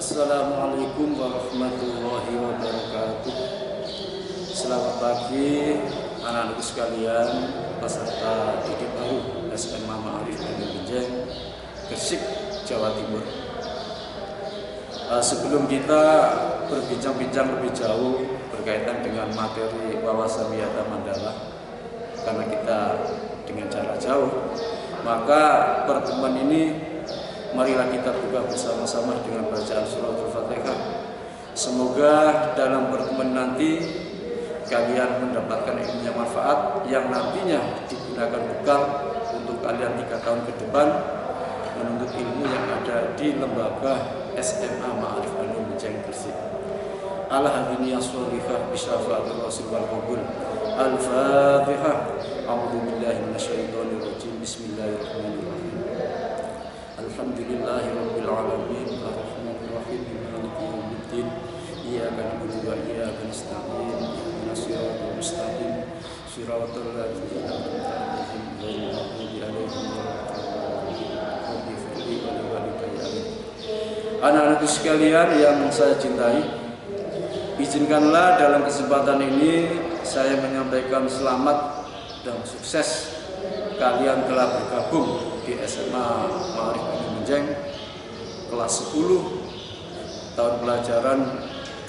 Assalamualaikum warahmatullahi wabarakatuh. Selamat pagi anak-anakku sekalian, peserta didik baru SMA Ma'arif Anu Benjeng, Gresik, Jawa Timur. Sebelum kita berbincang-bincang lebih jauh berkaitan dengan materi wawasan wiyata Mandala, karena kita dengan jarak jauh, maka pertemuan ini marilah kita buka bersama-sama dengan bacaan suratul Fatihah. Semoga dalam pertemuan nanti kalian mendapatkan ilmu yang manfaat yang nantinya digunakan bekal untuk kalian 3 tahun ke depan menuntut ilmu yang ada di lembaga SMA Ma'arif Anu Benjeng Gresik. Ala hadini as-solihah bisyafaatir rasul wal qabul. Al-Fatihah. A'udzu billahi minasyaitonir rajim. Bismillahirrahmanirrahim. Alhamdulillahirabbil alamin arrahmanir rahim maliki yaumiddin iyyaka na'budu wa iyyaka nasta'in ihdinas siratal mustaqim siratal ladzina an'amta 'alaihim ghairil maghdubi 'alaihim waladdallin. Anak-anakku sekalian yang saya cintai, izinkanlah dalam kesempatan ini saya menyampaikan selamat dan sukses kalian telah bergabung di SMA Ma'arif Anu Benjeng kelas 10 tahun pelajaran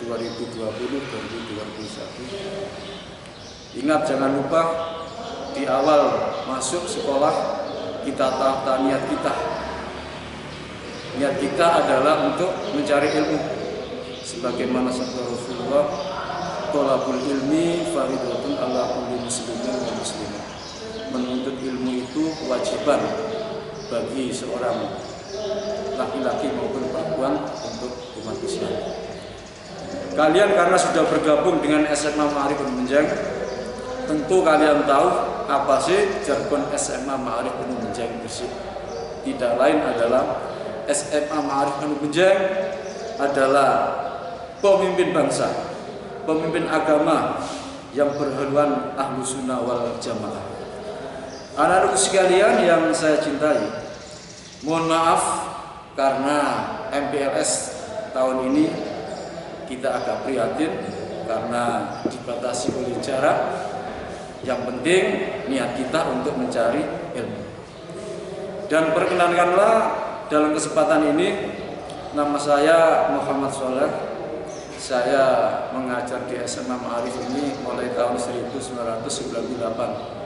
2020-2021. Ingat, jangan lupa di awal masuk sekolah kita tahu niat kita. Niat kita adalah untuk mencari ilmu. Sebagaimana sabda Rasulullah, thalabul ilmi fardhatun 'ala kulli muslimin wa muslimah. Menuntut ilmu itu kewajiban bagi seorang laki-laki maupun perempuan untuk umat Islam. Kalian karena sudah bergabung dengan SMA Ma'arif Anu Benjeng, tentu kalian tahu apa sih jargon SMA Ma'arif Anu Benjeng Gresik. Tidak lain adalah SMA Ma'arif Anu Benjeng adalah pemimpin bangsa, pemimpin agama yang berhaluan Ahlus Sunnah wal Jamaah. Anak-anakku sekalian yang saya cintai, mohon maaf karena MPLS tahun ini kita agak prihatin karena dibatasi oleh jarak. Yang penting niat kita untuk mencari ilmu. Dan perkenankanlah dalam kesempatan ini, nama saya Muhammad Sholeh. Saya mengajar di SMA Ma'arif ini mulai tahun 1998.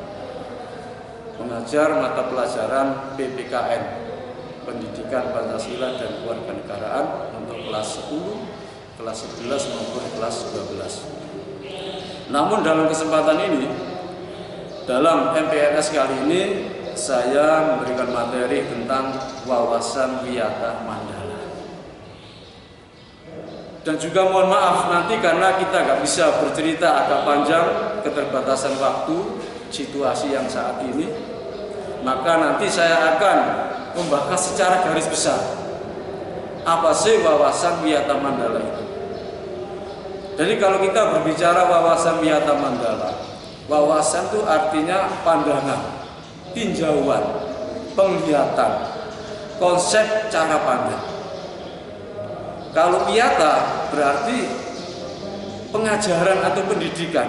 Mengajar mata pelajaran PPKN, Pendidikan Pancasila dan Kewarganegaraan, untuk kelas 10, kelas 11 maupun kelas 12. Namun dalam kesempatan ini, dalam MPLS kali ini, saya memberikan materi tentang wawasan wiyata Mandala. Dan juga mohon maaf nanti karena kita nggak bisa bercerita agak panjang, keterbatasan waktu, situasi yang saat ini, maka nanti saya akan membahas secara garis besar apa sih wawasan wiyata Mandala itu. Jadi kalau kita berbicara wawasan wiyata Mandala, wawasan itu artinya pandangan, tinjauan, penglihatan, konsep cara pandang. Kalau wiyata berarti pengajaran atau pendidikan,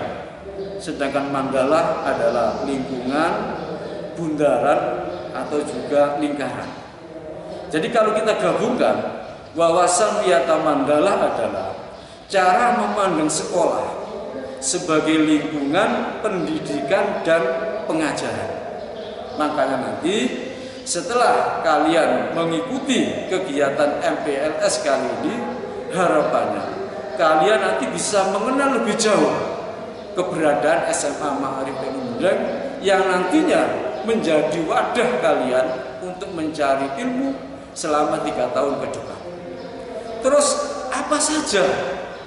sedangkan Mandala adalah lingkungan, bundaran, atau juga lingkaran. Jadi kalau kita gabungkan, wawasan wiyata Mandala adalah cara memandang sekolah sebagai lingkungan pendidikan dan pengajaran. Makanya nanti setelah kalian mengikuti kegiatan MPLS kali ini, harapannya kalian nanti bisa mengenal lebih jauh keberadaan SMA Ma'arif Anu Benjeng yang nantinya menjadi wadah kalian untuk mencari ilmu selama 3 tahun ke depan. Terus apa saja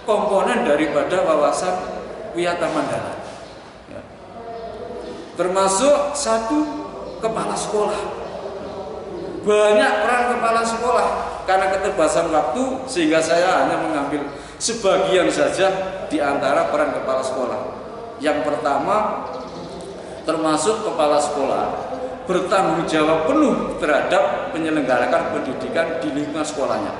komponen daripada wawasan wiyata Mandala? Ya. Termasuk 1, kepala sekolah. Banyak peran kepala sekolah, karena keterbatasan waktu sehingga saya hanya mengambil sebagian saja di antara peran kepala sekolah. Yang pertama, termasuk kepala sekolah bertanggung jawab penuh terhadap penyelenggarakan pendidikan di lingkungan sekolahnya.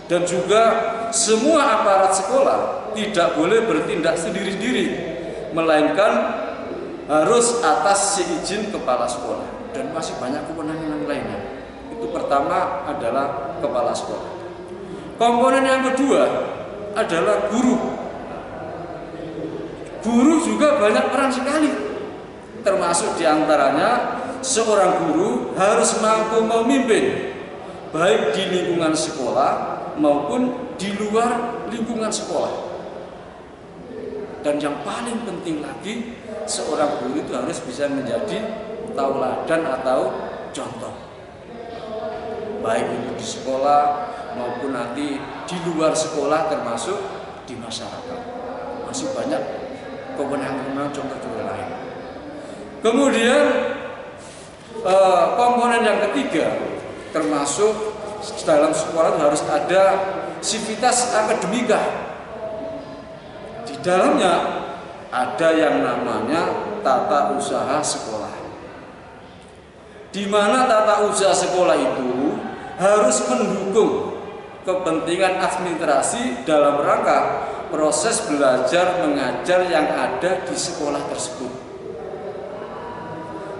Dan juga semua aparat sekolah tidak boleh bertindak sendiri-sendiri, melainkan harus atas seizin kepala sekolah. Dan masih banyak kewenangan lainnya. Itu pertama adalah kepala sekolah. Komponen yang kedua adalah guru. Guru juga banyak peran sekali. Termasuk diantaranya seorang guru harus mampu memimpin baik di lingkungan sekolah maupun di luar lingkungan sekolah. Dan yang paling penting lagi, seorang guru itu harus bisa menjadi tauladan atau contoh, baik itu di sekolah maupun nanti di luar sekolah, termasuk di masyarakat. Masih banyak kewenangan contoh lain. Kemudian komponen yang ketiga, termasuk dalam sekolah harus ada sivitas akademika. Di dalamnya ada yang namanya tata usaha sekolah, di mana tata usaha sekolah itu harus mendukung kepentingan administrasi dalam rangka proses belajar mengajar yang ada di sekolah tersebut.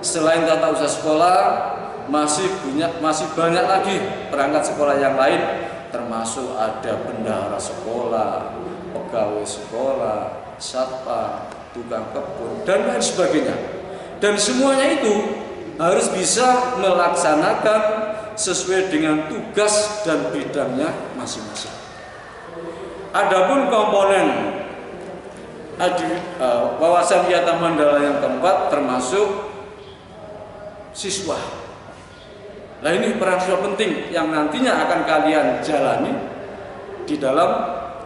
Selain tata usaha sekolah, masih banyak lagi perangkat sekolah yang lain, termasuk ada bendahara sekolah, pegawai sekolah, satpam, tukang kebun, dan lain sebagainya. Dan semuanya itu harus bisa melaksanakan sesuai dengan tugas dan bidangnya masing-masing. Adapun komponen wawasan Wiyata Mandala yang keempat termasuk siswa. Nah, ini peran siswa penting yang nantinya akan kalian jalani di dalam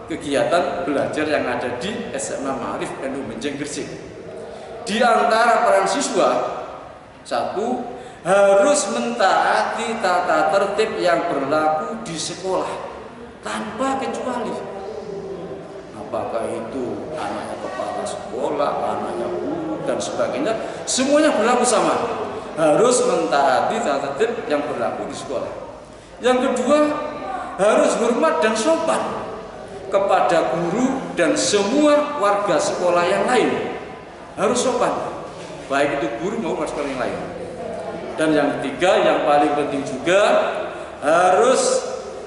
kegiatan belajar yang ada di SMA Ma'arif NU Menjeng Gresik. Di antara peran siswa, satu, harus mentaati tata tertib yang berlaku di sekolah tanpa kecuali. Apakah itu anaknya kepala sekolah, anaknya guru, dan sebagainya, semuanya berlaku sama. Harus mentaati tata tertib yang berlaku di sekolah. Yang kedua, harus hormat dan sopan kepada guru dan semua warga sekolah yang lain. Harus sopan, baik itu guru maupun warga sekolah yang lain. Dan yang ketiga, yang paling penting juga, harus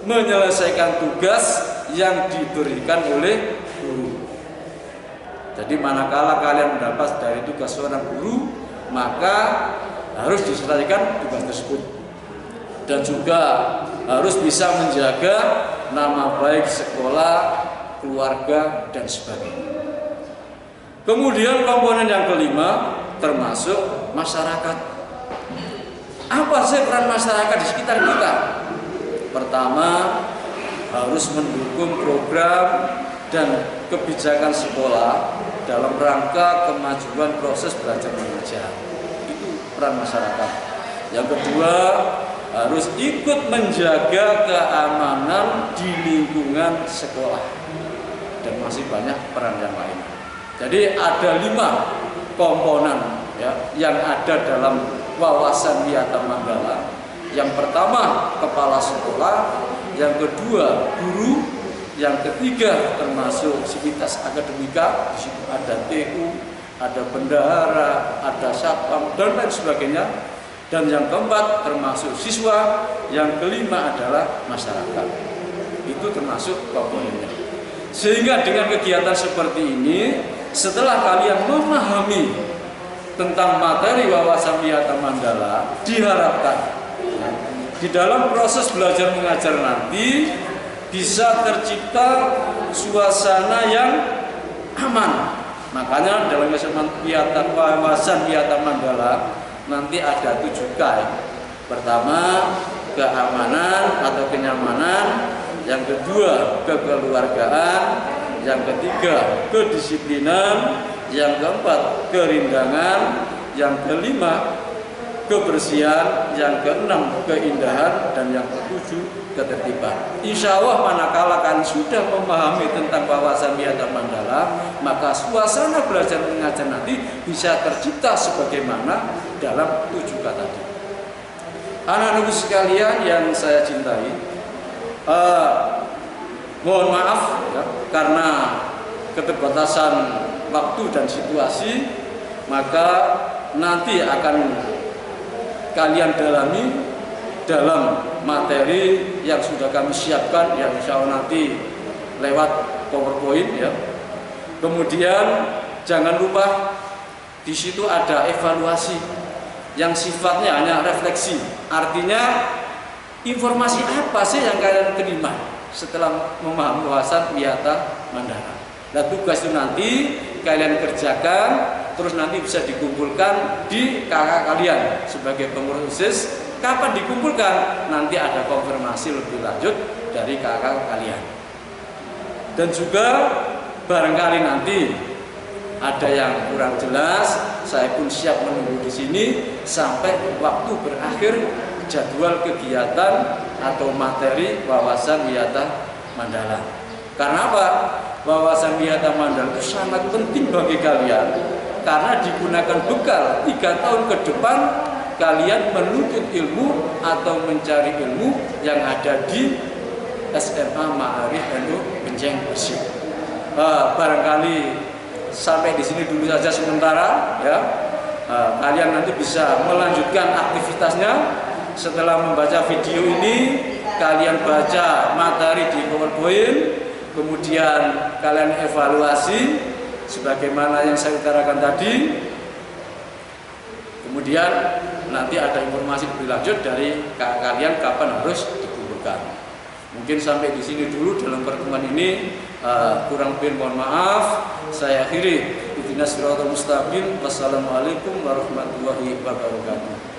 menyelesaikan tugas yang diberikan oleh guru. Jadi manakala kalian mendapat dari tugas seorang guru, maka harus diselesaikan tugas tersebut. Dan juga harus bisa menjaga nama baik sekolah, keluarga, dan sebagainya. Kemudian komponen yang kelima termasuk masyarakat. Apa sih peran masyarakat di sekitar kita? Pertama, harus mendukung program dan kebijakan sekolah dalam rangka kemajuan proses belajar mengajar. Peran masyarakat. Yang kedua, harus ikut menjaga keamanan di lingkungan sekolah, dan masih banyak peran yang lain. Jadi ada 5 komponen ya, yang ada dalam wawasan Wiyata Mandala. Yang pertama, kepala sekolah. Yang kedua, guru. Yang ketiga, termasuk sivitas akademika. Di situ ada TU, ada bendahara, ada satpam, dan lain sebagainya. Dan yang keempat termasuk siswa. Yang kelima adalah masyarakat. Itu termasuk komponennya. Sehingga dengan kegiatan seperti ini, setelah kalian memahami tentang materi wawasan Wiyata Mandala, diharapkan di dalam proses belajar mengajar nanti bisa tercipta suasana yang aman. Makanya dalam wawasan Wiyata Mandala nanti ada 7 K. Pertama, keamanan atau kenyamanan. Yang kedua, kekeluargaan. Yang ketiga, kedisiplinan. Yang keempat, kerindangan. Yang kelima, kebersihan. Yang keenam, keindahan. Dan yang ketujuh, ketertiban. Insya Allah manakala kalian sudah memahami tentang wawasan Wiyata Mandala, maka suasana belajar mengajar nanti bisa tercipta sebagaimana dalam 7 K tadi. Anak-anak sekalian yang saya cintai, Mohon maaf ya, karena keterbatasan waktu dan situasi, maka nanti akan kalian dalami dalam materi yang sudah kami siapkan, yang insya Allah nanti lewat PowerPoint ya. Kemudian jangan lupa di situ ada evaluasi yang sifatnya hanya refleksi. Artinya informasi apa sih yang kalian terima setelah memahami wawasan Wiyata Mandala. Nah, tugas itu nanti kalian kerjakan, terus nanti bisa dikumpulkan di kakak kalian sebagai pengurus OSIS. Kapan dikumpulkan? Nanti ada konfirmasi lebih lanjut dari kakak kalian. Dan juga barangkali nanti ada yang kurang jelas, saya pun siap menunggu di sini sampai waktu berakhir jadwal kegiatan atau materi wawasan Wiyata Mandala. Karena apa? Wawasan Wiyata Mandala itu sangat penting bagi kalian, karena digunakan bekal 3 tahun ke depan kalian menuntut ilmu atau mencari ilmu yang ada di SMA Ma'arif NU Benjeng Gresik. Barangkali sampai di sini dulu saja sementara ya. Kalian nanti bisa melanjutkan aktivitasnya setelah membaca video ini. Kalian baca materi di PowerPoint, kemudian kalian evaluasi sebagaimana yang saya utarakan tadi. Kemudian nanti ada informasi lebih lanjut dari kalian kapan harus dikumpulkan. Mungkin sampai di sini dulu dalam pertemuan ini. Kurang lebih mohon maaf. Saya akhiri. Ihdinas siratal mustaqim. Wassalamualaikum warahmatullahi wabarakatuh.